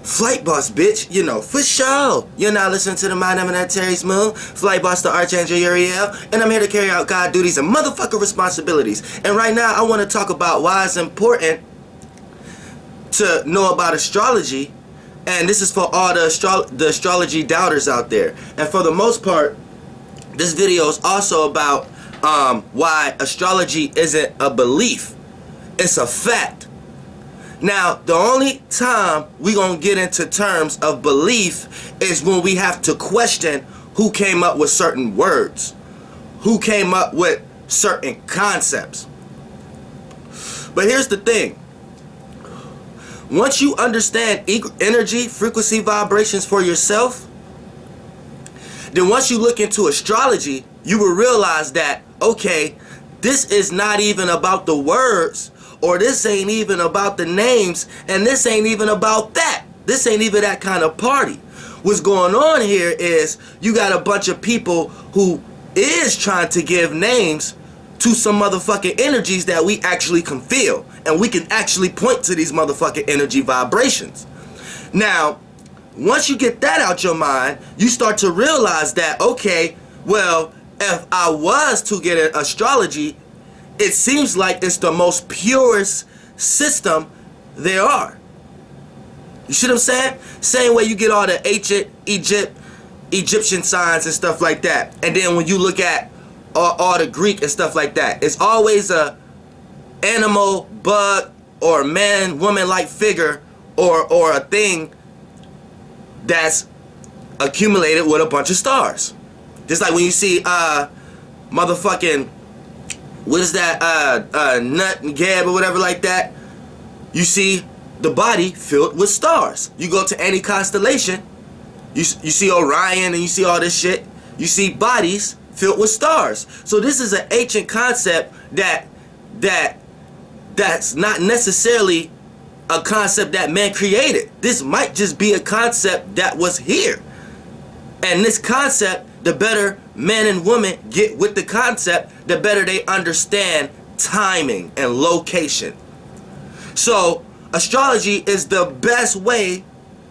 Flight Boss, bitch, you know, for sure. You're now listening to the Mind Eminent Terry Smooth, Flight Boss, the Archangel Uriel, and I'm here to carry out God duties and motherfucker responsibilities. And right now, I want to talk about why it's important to know about astrology, and this is for all the astrology doubters out there. And for the most part, this video is also about why astrology isn't a belief, it's a fact. Now, the only time we gonna get into terms of belief is when we have to question who came up with certain words, who came up with certain concepts. But here's the thing. Once you understand energy, frequency, vibrations for yourself, then once you look into astrology, you will realize that, okay, this is not even about the words, or this ain't even about the names, and this ain't even about that. This ain't even that kind of party. What's going on here is you got a bunch of people who is trying to give names to some motherfucking energies that we actually can feel, and we can actually point to these motherfucking energy vibrations. Now, once you get that out your mind, you start to realize that, okay, well, if I was to get an astrology, it seems like it's the most purest system there are. You see what I'm saying? Same way you get all the ancient Egyptian signs and stuff like that. And then when you look at all the Greek and stuff like that, it's always a animal, bug, or man, woman-like figure, or a thing that's accumulated with a bunch of stars. Just like when you see motherfucking, what is that, nut and gab or whatever like that, you see the body filled with stars. You go to any constellation, you see Orion and you see all this shit, you see bodies filled with stars. So this is an ancient concept that's not necessarily a concept that man created. This might just be a concept that was here. And this concept, the better men and women get with the concept, the better they understand timing and location. So astrology is the best way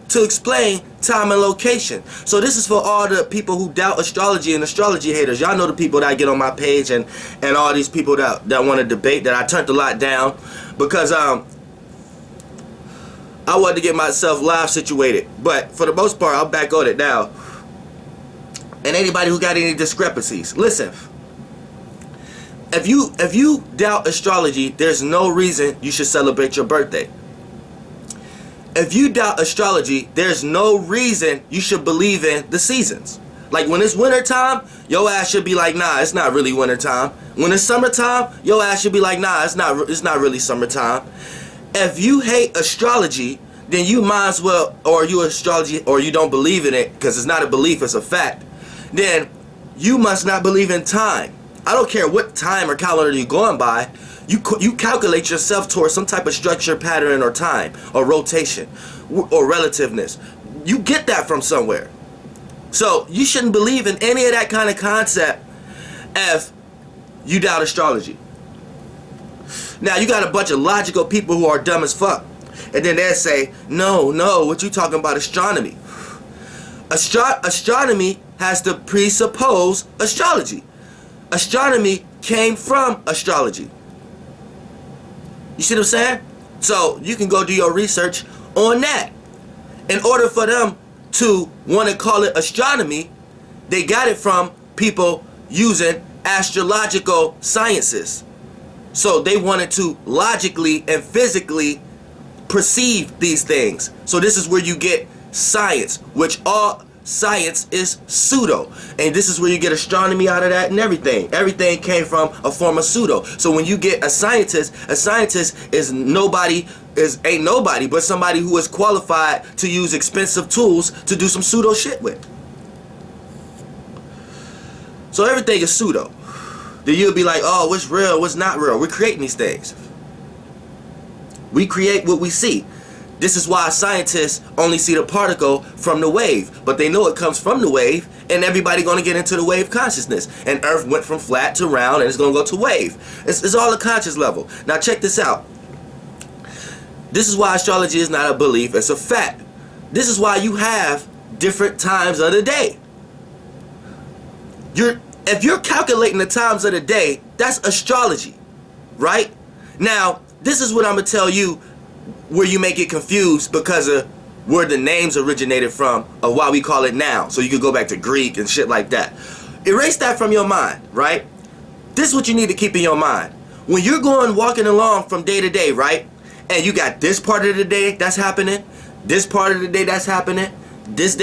to explain time and location. So this is for all the people who doubt astrology and astrology haters. Y'all know the people that get on my page and all these people that want to debate, that I turned a lot down because I wanted to get myself live situated. But for the most part, I'll back on it now. And anybody who got any discrepancies, listen. If you doubt astrology, there's no reason you should celebrate your birthday. If you doubt astrology, there's no reason you should believe in the seasons. Like when it's winter time, your ass should be like, nah, it's not really winter time. When it's summertime, your ass should be like, nah, it's not really summertime. If you hate astrology, then you might as well, or you don't believe in it, because it's not a belief, it's a fact, then you must not believe in time. I don't care what time or calendar you're going by. You calculate yourself towards some type of structure, pattern, or time, or rotation, or relativeness. You get that from somewhere. So you shouldn't believe in any of that kind of concept if you doubt astrology. Now you got a bunch of logical people who are dumb as fuck, and then they say, no, what you talking about astronomy? Astronomy has to presuppose astrology. Astronomy came from astrology. You see what I'm saying? So you can go do your research on that. In order for them to want to call it astronomy, they got it from people using astrological sciences. So they wanted to logically and physically perceive these things. So this is where you get science, which all science is pseudo, and this is where you get astronomy out of that, and everything came from a form of pseudo. So when you get a scientist is ain't nobody but somebody who is qualified to use expensive tools to do some pseudo shit with. So everything is pseudo. Then you'll be like, oh, what's real, what's not real? We're creating these things. We create what we see. This is why scientists only see the particle from the wave, but they know it comes from the wave, and everybody gonna get into the wave consciousness. And Earth went from flat to round, and it's gonna go to wave. It's all a conscious level. Now check this out. This is why astrology is not a belief, it's a fact. This is why you have different times of the day. If you're calculating the times of the day, that's astrology, right? Now, this is what I'm going to tell you where you may get confused because of where the names originated from, of why we call it now. So you could go back to Greek and shit like that. Erase that from your mind, right? This is what you need to keep in your mind. When you're walking along from day to day, right? And you got this part of the day that's happening, this part of the day that's happening, this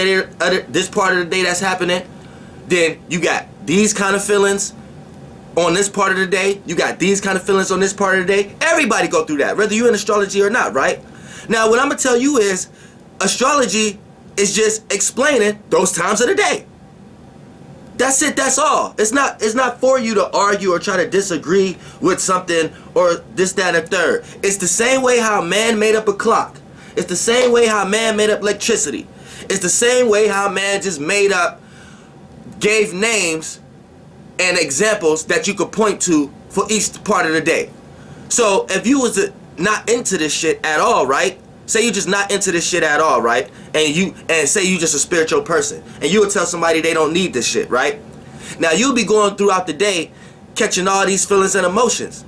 part of the day that's happening, then you got these kind of feelings on this part of the day, you got these kind of feelings on this part of the day. Everybody go through that, whether you're in astrology or not, right? Now, what I'm going to tell you is, astrology is just explaining those times of the day. That's it, that's all. It's not for you to argue or try to disagree with something or this, that, and the third. It's the same way how man made up a clock. It's the same way how man made up electricity. It's the same way how man just gave names and examples that you could point to for each part of the day. So if you was not into this shit at all, right? Say you just not into this shit at all, right? And say you just a spiritual person, and you would tell somebody they don't need this shit, right? Now you'll be going throughout the day catching all these feelings and emotions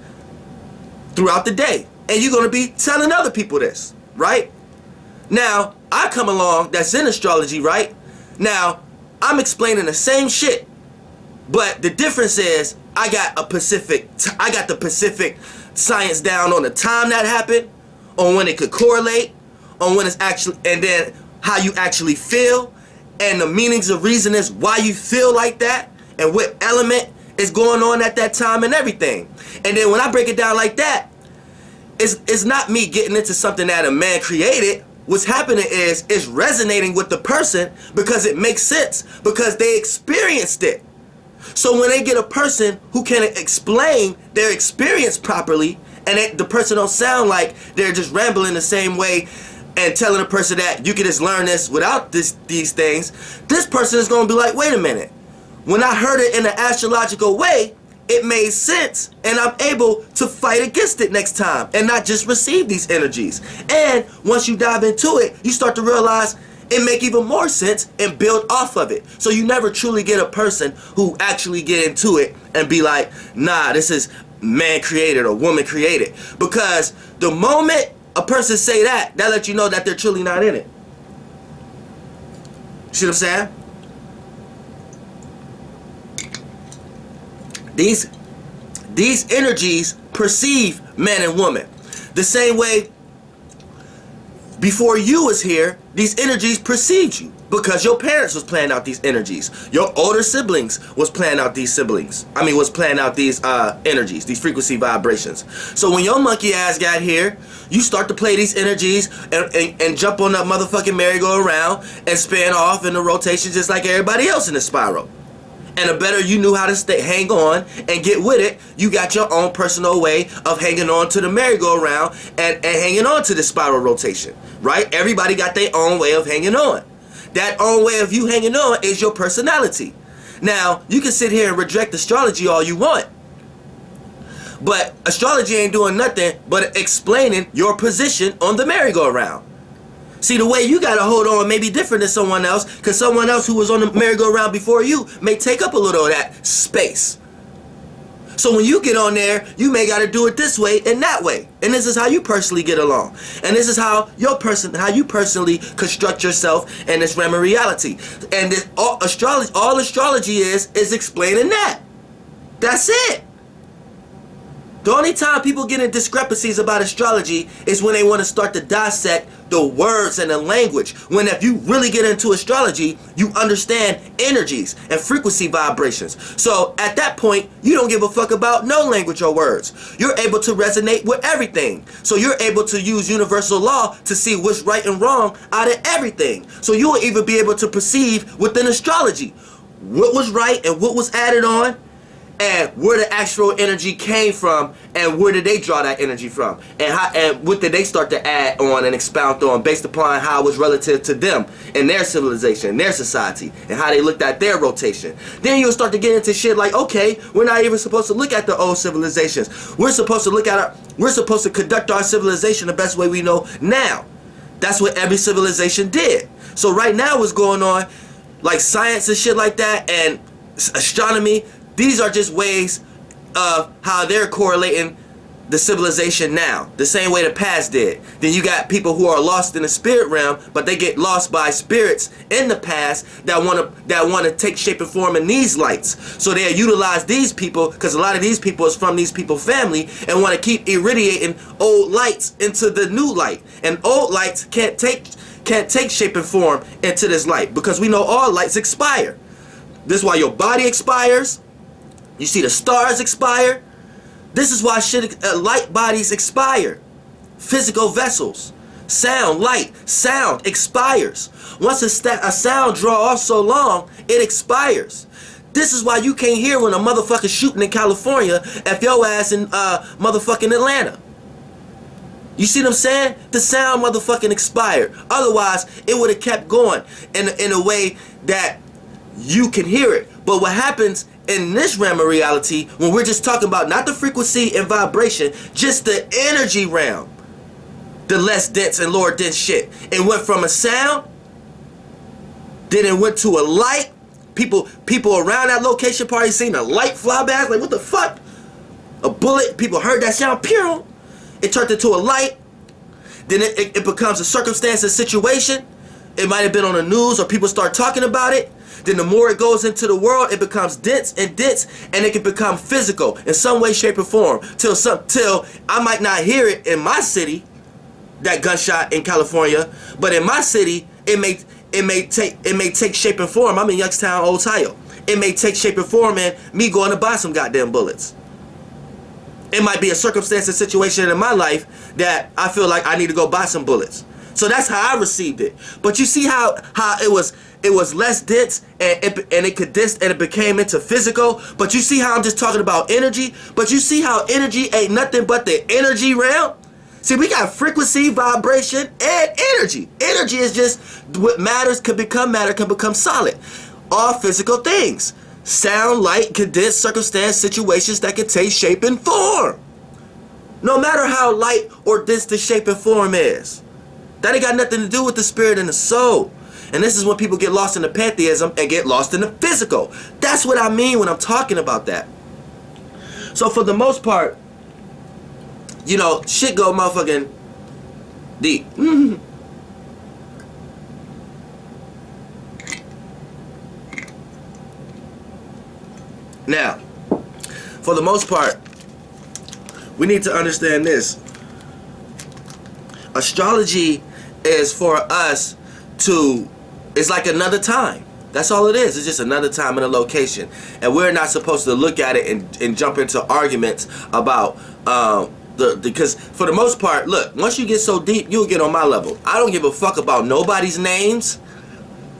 throughout the day, and you're going to be telling other people this, right? Now I come along that's in astrology, right? Now I'm explaining the same shit, but the difference is I got the Pacific science down on the time that happened, on when it could correlate, on when it's actually, and then how you actually feel, and the meanings of reasons why you feel like that, and what element is going on at that time and everything. And then when I break it down like that, it's not me getting into something that a man created. What's happening is it's resonating with the person because it makes sense, because they experienced it. So when they get a person who can explain their experience properly, and the person don't sound like they're just rambling the same way and telling a person that you can just learn this without these things, this person is going to be like, wait a minute. When I heard it in an astrological way, it made sense, and I'm able to fight against it next time and not just receive these energies. And once you dive into it, you start to realize it make even more sense and build off of it. So you never truly get a person who actually get into it and be like, nah, this is man created or woman created. Because the moment a person say that lets you know that they're truly not in it. See what I'm saying? These energies perceive man and woman. The same way before you was here, these energies perceived you. Because your parents was planning out these energies. Your older siblings was planning out these was planning out these energies, these frequency vibrations. So when your monkey ass got here, you start to play these energies and jump on that motherfucking merry-go-round and spin off in the rotation just like everybody else in the spiral. And the better you knew how to hang on and get with it, you got your own personal way of hanging on to the merry-go-round and hanging on to the spiral rotation, right? Everybody got their own way of hanging on. That own way of you hanging on is your personality. Now, you can sit here and reject astrology all you want, but astrology ain't doing nothing but explaining your position on the merry-go-round. See, the way you gotta hold on may be different than someone else, because someone else who was on the merry-go-round before you may take up a little of that space. So when you get on there, you may gotta do it this way and that way. And this is how you personally get along. And this is how you personally construct yourself in this realm of reality. And this, all astrology is explaining that. That's it. The only time people get in discrepancies about astrology is when they want to start to dissect the words and the language. When if you really get into astrology, you understand energies and frequency vibrations. So at that point, you don't give a fuck about no language or words. You're able to resonate with everything. So you're able to use universal law to see what's right and wrong out of everything. So you will even be able to perceive within astrology what was right and what was added on, and where the actual energy came from, and where did they draw that energy from, and what did they start to add on and expound on based upon how it was relative to them and their civilization, their society, and how they looked at their rotation. Then you'll start to get into shit like, okay, we're not even supposed to look at the old civilizations. We're supposed to conduct our civilization the best way we know now. That's what every civilization did. So right now what's going on, like science and shit like that, and astronomy, these are just ways of how they're correlating the civilization now, the same way the past did. Then you got people who are lost in the spirit realm, but they get lost by spirits in the past that want to take shape and form in these lights. So they utilize these people, because a lot of these people is from these people's family, and want to keep irradiating old lights into the new light. And old lights can't take shape and form into this light, because we know all lights expire. This is why your body expires. You see the stars expire. This is why light bodies expire. Physical vessels. Sound, light, sound expires. Once a sound draw off so long, it expires. This is why you can't hear when a motherfucker shooting in California if your ass in motherfucking Atlanta. You see what I'm saying? The sound motherfucking expired. Otherwise, it would have kept going in a way that you can hear it. But what happens in this realm of reality, when we're just talking about not the frequency and vibration, just the energy realm, the less dense and lower dense shit, it went from a sound, then it went to a light. People around that location probably seen a light fly back, like what the fuck? A bullet, people heard that sound, pew. It turned into a light. Then it becomes a circumstance and situation. It might have been on the news, or people start talking about it. Then the more it goes into the world, it becomes dense, and it can become physical in some way, shape, or form. Till I might not hear it in my city, that gunshot in California, but in my city, it may take shape and form. I'm in Youngstown, Ohio. It may take shape and form in me going to buy some goddamn bullets. It might be a circumstance and situation in my life that I feel like I need to go buy some bullets. So that's how I received it. But you see how it was less dense, and it condensed, and it became into physical. But you see how I'm just talking about energy. But you see how energy ain't nothing but the energy realm. See, we got frequency, vibration, and energy. Energy is just what matters can become matter, can become solid. All physical things. Sound, light, condensed, circumstance, situations that can take shape and form. No matter how light or dense the shape and form is. That ain't got nothing to do with the spirit and the soul. And this is when people get lost in the pantheism and get lost in the physical. That's what I mean when I'm talking about that. So for the most part, you know, shit go motherfucking deep. Now, for the most part, we need to understand this. Astrology is for us to, it's like another time. That's all it is. It's just another time and a location. And we're not supposed to look at it and jump into arguments about, because for the most part, look, once you get so deep, you'll get on my level. I don't give a fuck about nobody's names.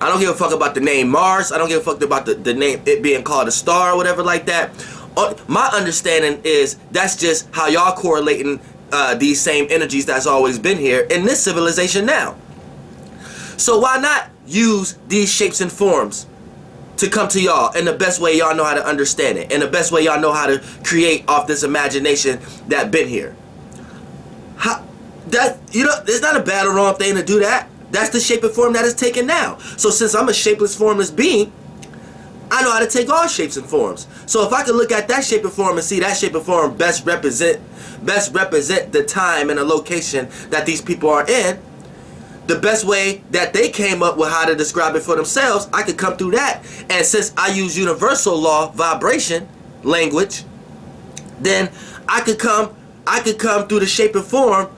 I don't give a fuck about the name Mars. I don't give a fuck about the name, it being called a star or whatever like that. My understanding is that's just how y'all correlating these same energies that's always been here in this civilization now. So why not use these shapes and forms to come to y'all in the best way y'all know how to understand it, in the best way y'all know how to create off this imagination that been here. It's not a bad or wrong thing to do that. That's the shape and form that is taken now. So since I'm a shapeless, formless being, I know how to take all shapes and forms. So if I can look at that shape and form and see that shape and form best represent the time and the location that these people are in, the best way that they came up with how to describe it for themselves, I could come through that. And since I use universal law, vibration, language, then I could come through the shape and form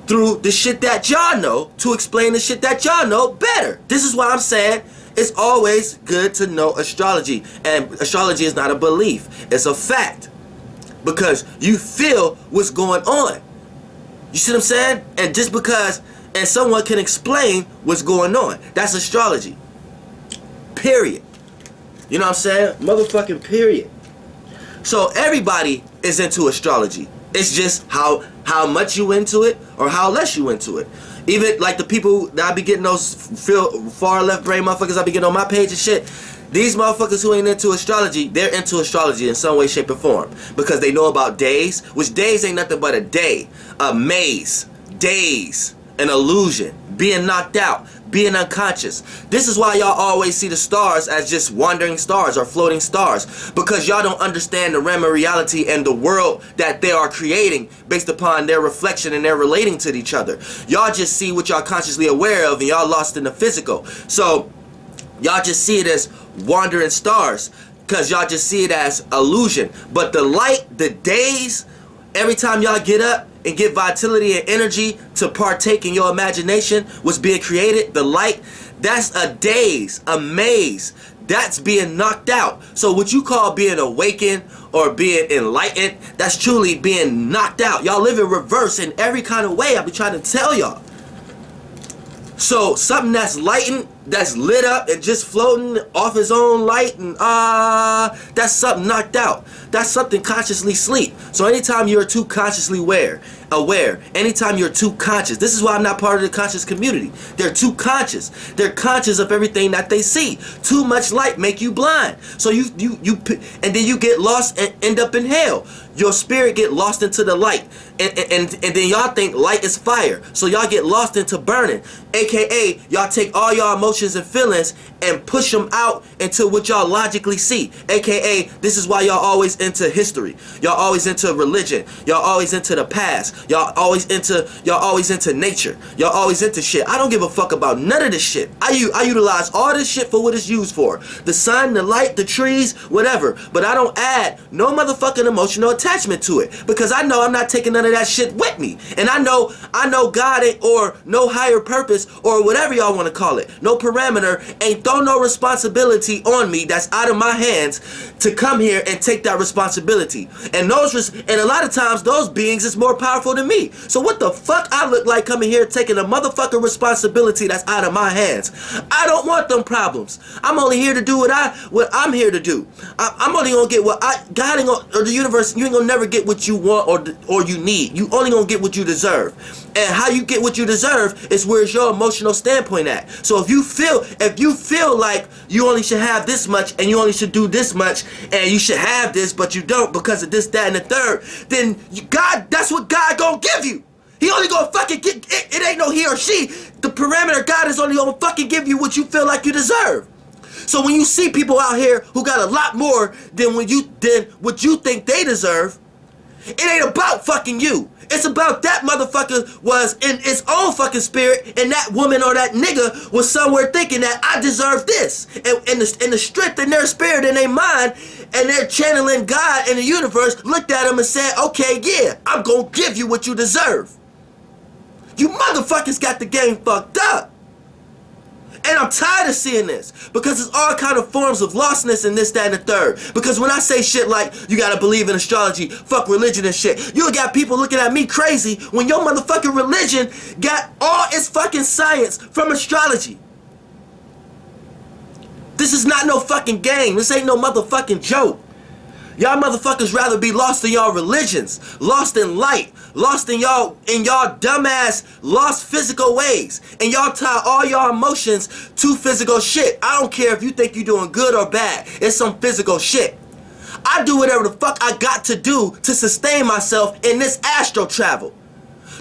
through the shit that y'all know to explain the shit that y'all know better. This is why I'm saying it's always good to know astrology. And astrology is not a belief. It's a fact. Because you feel what's going on. You see what I'm saying? And just because someone can explain what's going on. That's astrology. Period. You know what I'm saying? Motherfucking period. So everybody is into astrology. It's just how much you into it or how less you into it. Even like the people that I be getting, those far left brain motherfuckers I be getting on my page and shit. These motherfuckers who ain't into astrology, they're into astrology in some way, shape, or form. Because they know about days, which days ain't nothing but a day. A maze. Days. an illusion, being knocked out, being unconscious. This is why y'all always see the stars as just wandering stars or floating stars, because y'all don't understand the realm of reality and the world that they are creating based upon their reflection and their relating to each other. Y'all just see what y'all consciously aware of, and y'all lost in the physical. So y'all just see it as wandering stars because y'all just see it as illusion. But the light, the days, every time y'all get up and get vitality and energy to partake in your imagination, what's being created, the light, that's a daze, a maze. That's being knocked out. So what you call being awakened or being enlightened, that's truly being knocked out. Y'all live in reverse in every kind of way. I be trying to tell y'all. So something that's lightened, that's lit up and just floating off his own light, and that's something knocked out. That's something consciously asleep. So anytime you're too consciously aware, anytime you're too conscious, this is why I'm not part of the conscious community. They're too conscious. They're conscious of everything that they see. Too much light make you blind. So you and then you get lost and end up in hell. Your spirit get lost into the light, and then y'all think light is fire. So y'all get lost into burning, aka y'all take all y'all emotions and feelings and push them out into what y'all logically see, aka this is why y'all always into history, y'all always into religion, y'all always into the past, y'all always into nature, y'all always into shit. I don't give a fuck about none of this shit. I utilize all this shit for what it's used for, the sun, the light, the trees, whatever, but I don't add no motherfucking emotional attachment to it, because I know I'm not taking none of that shit with me, and I know God ain't, or no higher purpose, or whatever y'all want to call it, no parameter, ain't throw no responsibility on me that's out of my hands to come here and take that responsibility. And a lot of times those beings is more powerful than me. So what the fuck I look like coming here taking a motherfucking responsibility that's out of my hands? I don't want them problems. I'm only here to do what I'm here to do. I'm only gonna get what God ain't gonna, or the universe, you ain't gonna never get what you want or you need. You only gonna get what you deserve. And how you get what you deserve is where's your emotional standpoint at. So if you feel like you only should have this much and you only should do this much and you should have this but you don't because of this, that, and the third, then that's what God gonna give you. He only gonna fucking get it ain't no he or she. The parameter God is only gonna fucking give you what you feel like you deserve. So when you see people out here who got a lot more than what you think they deserve, it ain't about fucking you. It's about that motherfucker was in its own fucking spirit, and that woman or that nigga was somewhere thinking that I deserve this. And the strength in their spirit and their mind, and they're channeling God and the universe, looked at him and said, okay, yeah, I'm gonna give you what you deserve. You motherfuckers got the game fucked up. And I'm tired of seeing this, because it's all kind of forms of lostness and this, that, and the third. Because when I say shit like, you gotta believe in astrology, fuck religion and shit, you got people looking at me crazy when your motherfucking religion got all its fucking science from astrology. This is not no fucking game. This ain't no motherfucking joke. Y'all motherfuckers rather be lost in y'all religions, lost in light, lost in y'all dumbass, lost physical ways, and y'all tie all y'all emotions to physical shit. I don't care if you think you're doing good or bad. It's some physical shit. I do whatever the fuck I got to do to sustain myself in this astral travel.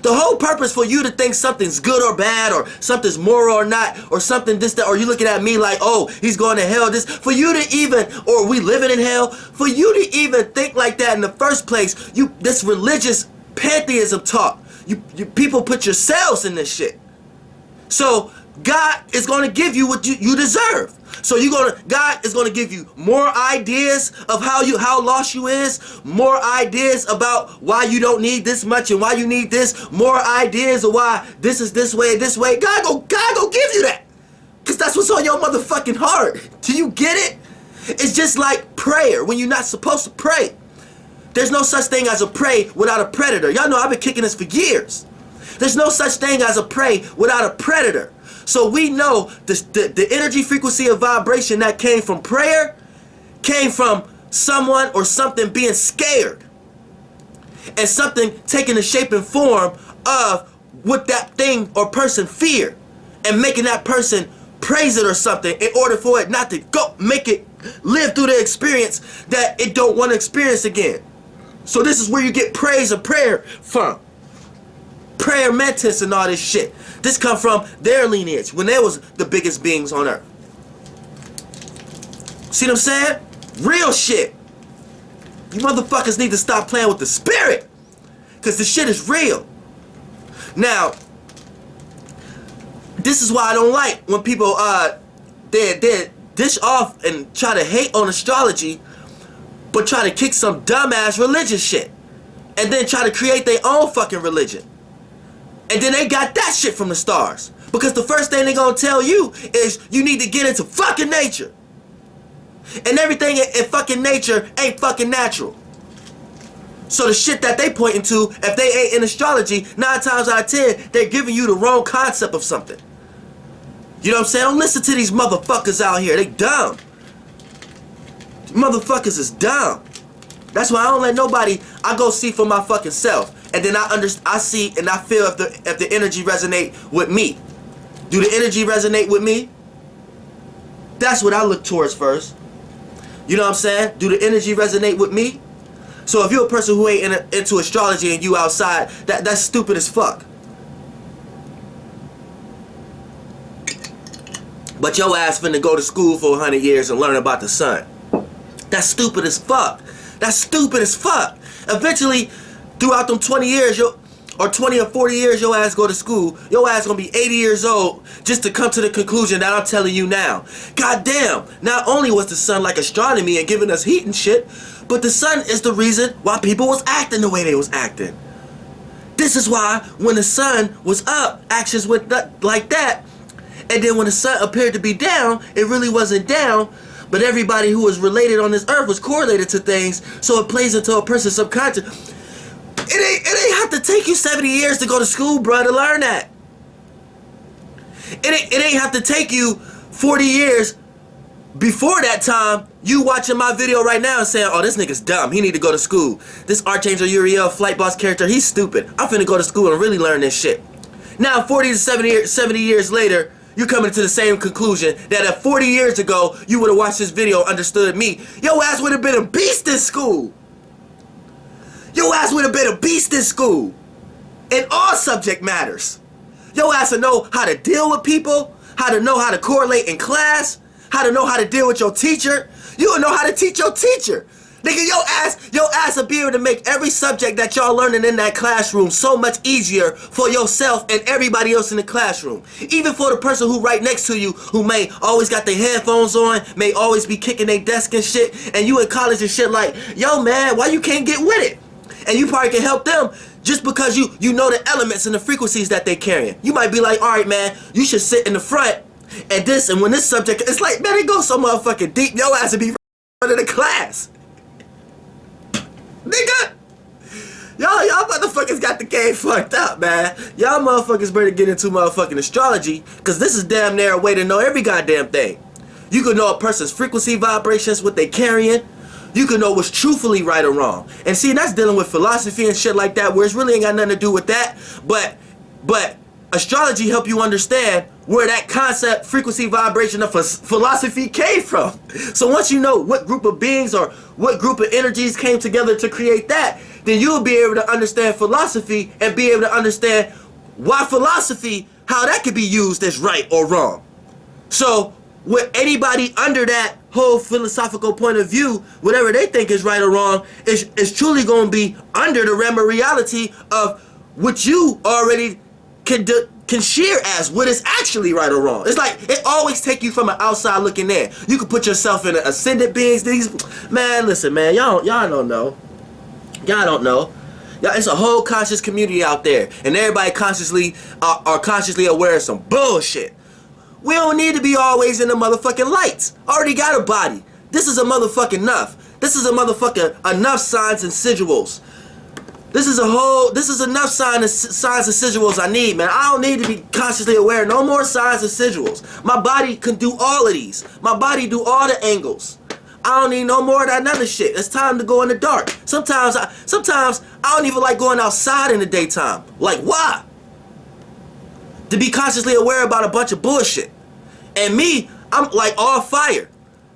The whole purpose for you to think something's good or bad, or something's moral or not, or something this, that, or you looking at me like, oh, he's going to hell, this, for you to even, or we living in hell, for you to even think like that in the first place, this religious pantheism talk, you people put yourselves in this shit. So God is going to give you what you deserve. So God is going to give you more ideas of how lost you is, more ideas about why you don't need this much and why you need this, more ideas of why this is this way. God go give you that, because that's what's on your motherfucking heart. Do you get it? It's just like prayer when you're not supposed to pray. There's no such thing as a prey without a predator. Y'all know I've been kicking this for years. There's no such thing as a prey without a predator. So we know the energy, frequency, of vibration that came from prayer came from someone or something being scared, and something taking the shape and form of what that thing or person feared, and making that person praise it or something in order for it not to go make it live through the experience that it don't want to experience again. So this is where you get praise and prayer from. prayer mantis and all this shit. This come from their lineage when they was the biggest beings on earth. See what I'm saying? Real shit. You motherfuckers need to stop playing with the spirit, because the shit is real. Now, this is why I don't like when people they dish off and try to hate on astrology, but try to kick some dumbass religious shit, and then try to create their own fucking religion. And then they got that shit from the stars. Because the first thing they gonna tell you is you need to get into fucking nature. And everything in fucking nature ain't fucking natural. So the shit that they pointing to, if they ain't in astrology, 9 times out of 10, they're giving you the wrong concept of something. You know what I'm saying? Don't listen to these motherfuckers out here. They dumb. Motherfuckers is dumb. That's why I don't let nobody, I go see for my fucking self. And then I see and I feel if the energy resonate with me. Do the energy resonate with me? That's what I look towards first. You know what I'm saying? Do the energy resonate with me? So if you're a person who ain't into astrology and you outside, that's stupid as fuck. But your ass finna go to school for 100 years and learn about the sun. That's stupid as fuck. That's stupid as fuck. Eventually, throughout them 20 years, or 20 or 40 years your ass go to school, your ass gonna be 80 years old just to come to the conclusion that I'm telling you now. Goddamn, not only was the sun like astronomy and giving us heat and shit, but the sun is the reason why people was acting the way they was acting. This is why when the sun was up, actions went like that, and then when the sun appeared to be down, it really wasn't down, but everybody who was related on this earth was correlated to things, so it plays into a person's subconscious. It ain't have to take you 70 years to go to school, bro, to learn that. It ain't have to take you 40 years before that time, you watching my video right now and saying, oh, this nigga's dumb, he need to go to school. This Archangel Uriel flight boss character, he's stupid. I'm finna go to school and really learn this shit. Now 40 to 70 years later, you're coming to the same conclusion that if 40 years ago, you would have watched this video and understood me, your ass would have been a beast in school. Your ass would have been a beast in school. In all subject matters. Your ass would know how to deal with people, how to know how to correlate in class, how to know how to deal with your teacher. You would know how to teach your teacher. Nigga, your ass will be able to make every subject that y'all learning in that classroom so much easier for yourself and everybody else in the classroom. Even for the person who right next to you, who may always got their headphones on, may always be kicking their desk and shit, and you in college and shit like, yo man, why you can't get with it? And you probably can help them just because you know the elements and the frequencies that they carrying. You might be like, all right man, you should sit in the front and this, and when this subject, it's like, man, it goes so motherfucking deep, your ass to be running the class. Nigga, y'all motherfuckers got the game fucked up, man. Y'all motherfuckers better get into motherfucking astrology, because this is damn near a way to know every goddamn thing. You can know a person's frequency vibrations, what they carrying. You can know what's truthfully right or wrong. And see, that's dealing with philosophy and shit like that, where it's really ain't got nothing to do with that. But astrology help you understand where that concept, frequency, vibration of philosophy came from. So once you know what group of beings or what group of energies came together to create that, then you'll be able to understand philosophy and be able to understand why philosophy, how that could be used as right or wrong. So with anybody under that whole philosophical point of view, whatever they think is right or wrong is truly going to be under the realm of reality of what you already can share as what is actually right or wrong. It's like it always take you from an outside looking in. You can put yourself in ascendant beings. Man, listen, man, y'all don't know. Y'all don't know. It's a whole conscious community out there, and everybody consciously are consciously aware of some bullshit. We don't need to be always in the motherfucking lights. Already got a body. This is a motherfucking enough. This is a motherfucking enough signs and sigils. This is enough signs and sigils I need, man. I don't need to be consciously aware. No more signs and sigils. My body can do all of these. My body do all the angles. I don't need no more of that other shit. It's time to go in the dark. Sometimes I don't even like going outside in the daytime. Like, why? To be consciously aware about a bunch of bullshit. And me, I'm like all fire.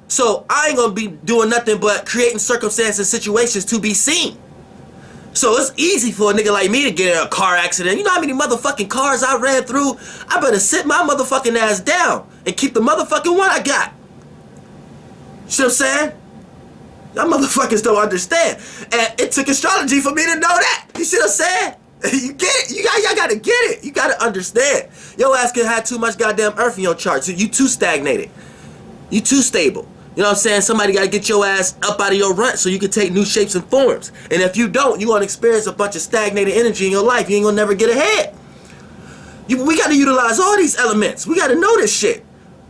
So I ain't gonna be doing nothing but creating circumstances, situations to be seen. So it's easy for a nigga like me to get in a car accident. You know how many motherfucking cars I ran through? I better sit my motherfucking ass down and keep the motherfucking one I got. See what I'm saying? Y'all motherfuckers don't understand. And it took astrology for me to know that. You see what I'm saying? You get it? Y'all gotta get it. You gotta understand. Your ass can have too much goddamn earth in your chart. So you too stagnated. You too stable. You know what I'm saying? Somebody gotta get your ass up out of your rut so you can take new shapes and forms. And if you don't, you're gonna experience a bunch of stagnated energy in your life. You ain't gonna never get ahead. We gotta utilize all these elements. We gotta know this shit.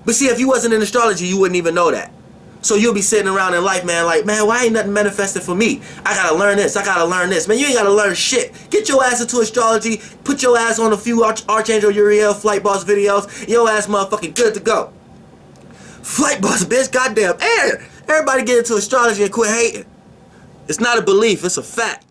But see, if you wasn't in astrology, you wouldn't even know that. So you'll be sitting around in life, man, like, man, why ain't nothing manifested for me? I gotta learn this, I gotta learn this. Man, you ain't gotta learn shit. Get your ass into astrology, put your ass on a few Archangel Uriel Flight Boss videos, your ass motherfucking good to go. Flight Boss, bitch, goddamn. Everybody get into astrology and quit hating. It's not a belief, it's a fact.